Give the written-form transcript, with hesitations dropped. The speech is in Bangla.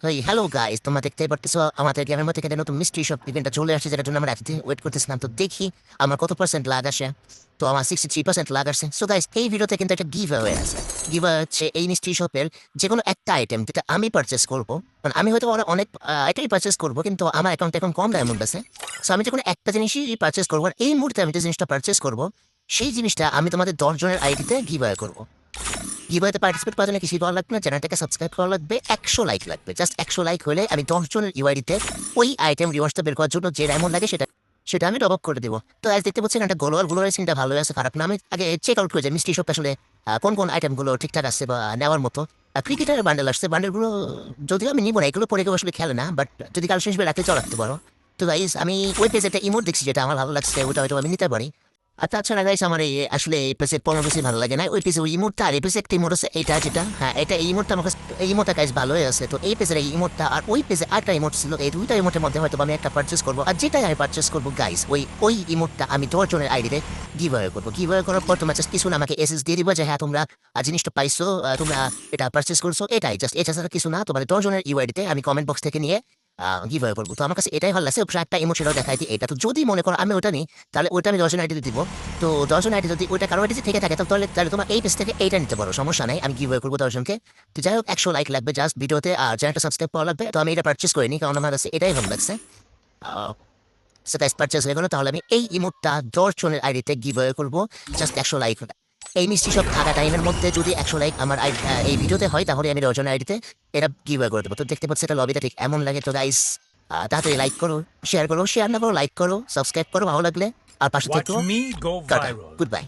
হ্যালো গাইস, তোমরা দেখতেই পারতেছো আমাদের গেমের মধ্যে একটা নতুন মিস্ট্রি শপ ইভেন্টটা চলে আসছে, যেটার জন্য আমরা এতদিন ওয়েট করতেছিলাম। তো দেখি আমার কত পার্সেন্ট লাগ আসে। তো আমার 63% লাগ আসছে। সো গাইস, এই ভিডিওতে কিন্তু একটা গিভ অ্যাওয়ে আছে। গিভ অ্যাওয়ে হচ্ছে এই মিস্ট্রি শপের যে কোনো একটা আইটেম যেটা আমি পারচেস করবো। মানে আমি হয়তো অনেক এটাই পারচেস করবো, কিন্তু আমার অ্যাকাউন্টে এখন কম ডায়মন্ড আছে। সো আমি যে কোনো একটা জিনিসই পারচেস করবো, আর এই মুহূর্তে আমি যে জিনিসটা পারচেস করবো সেই জিনিসটা আমি তোমাদের 10 জনের আইডিতে গিভ অ্যাওয়ে করবো। গিভওয়েতে পার্টিসিপেট করার জন্য কিছুই করা লাগবে না, চ্যানেলটাকে সাবস্ক্রাইব করা লাগবে, 100 লাইক লাগবে। জাস্ট 100 লাইক হলে আমি 10 জনের ইউআইডিতে ওই আইটেম রিওয়ার্সটা বের করার জন্য যে ডায়মন্ড লাগে সেটা সেটা আমি টপ আপ করে দেবো। তো আজ দেখতে পাচ্ছেন একটা গ্লোয়াল সিনটা ভালো আছে, খারাপ না। আমি আগে চেক আউট করে যাই মিস্ট্রি শপ আসলে কোন কোন আইটেমগুলো ঠিকঠাক আসছে বা নেওয়ার মতো। ক্রিকেটের বান্ডেল আসছে, বান্ডেলগুলো যদিও আমি নিব না, এগুলো পরে কেউ আসলে খেলে না, বাট যদি কাল শেষ রাখতে চলাতে পারো। তো গাইস, আমি ওই পেজে একটা ইমোট দেখছি যেটা আমার ভালো লাগছে, ওটা হয়তো আমি নিতে পারি। আর তাছাড়া গাইস, আমার আসলে এই পেজের কোনো বেশি ভালো লাগে না। ওই পেজে ওই ইমোটটা, আর এই পেজে একটা ইমোট আছে, এইটা যেটা, হ্যাঁ এটা এই ইমোটটা আমার কাছে, এই ইমোটটা গাইস ভালোই আছে। তো এই পেজের এই ইমোটটা আর ওই পেজে আরেকটা ইমোট ছিল, এই দুইটা ইমোটের মধ্যে হয়তো আমি একটা পারচেস করবো। আর যেটাই আমি পারচেস করবো গাইস, ওই ইমোটটা আমি 10 জনের আইডিতে গিভওয়ে করবো। গিভওয়ে করার পর তোমরা জাস্ট কিছু না, আমাকে এসএস দিয়ে দিবা যে হ্যাঁ তোমরা জিনিসটা পাইছো, তোমরা এটা পারচেস করছো, এটাই জাস্ট। এছাড়া কিছু না, তোমাদের 10 জনের ইউআইডিতে আমি কমেন্ট বক্স থেকে নিয়ে গিভওয়ে করবো। তো আমার কাছে এটাই ভালো লাগছে। একটা ইমোশনাল দেখাই দিই এটা। তো যদি মনে করো আমি ওটা নিই, তাহলে ওইটা আমি 10 জন আইডিতে দিব। তো 10 জন আইডি যদি ওইটা কারো আইডিতে থেকে থাকে, তাহলে তাহলে তোমার এই পেজ থেকে এইটা নিতে পারো, সমস্যা নাই। আমি গিভওয়ে করবো 10 জনকে। তো যাই হোক, 100 লাইক লাগবে জাস্ট ভিডিওতে, আর চ্যানেলটা সাবস্ক্রাইব করা লাগবে। তো আমি এটা পারচেস করিনি, কারণ আমার কাছে এটাই ভালো লাগছে। সেটা পারচেস হয়ে গেলো, তাহলে আমি এই ইমোটটা 10 জনের আইডিতে গিভওয়ে করবো। Just 100 like. এই মিষ্টি সব থাকা টাইমের মধ্যে যদি 100 লাইক আমার এই ভিডিওতে হয়, তাহলে আমি 10 জনের আইডিতে এটা গিভওয়ে করে দেবো। তো দেখতে পাচ্ছি এটা লবিটা ঠিক এমন লাগে। তো গাইস, তাড়াতাড়ি লাইক করো, শেয়ার করো, শেয়ার না করো লাইক করো, সাবস্ক্রাইব করো ভালো লাগলে, আর পাশে থেকো। Watch me go tata, viral. Good bye.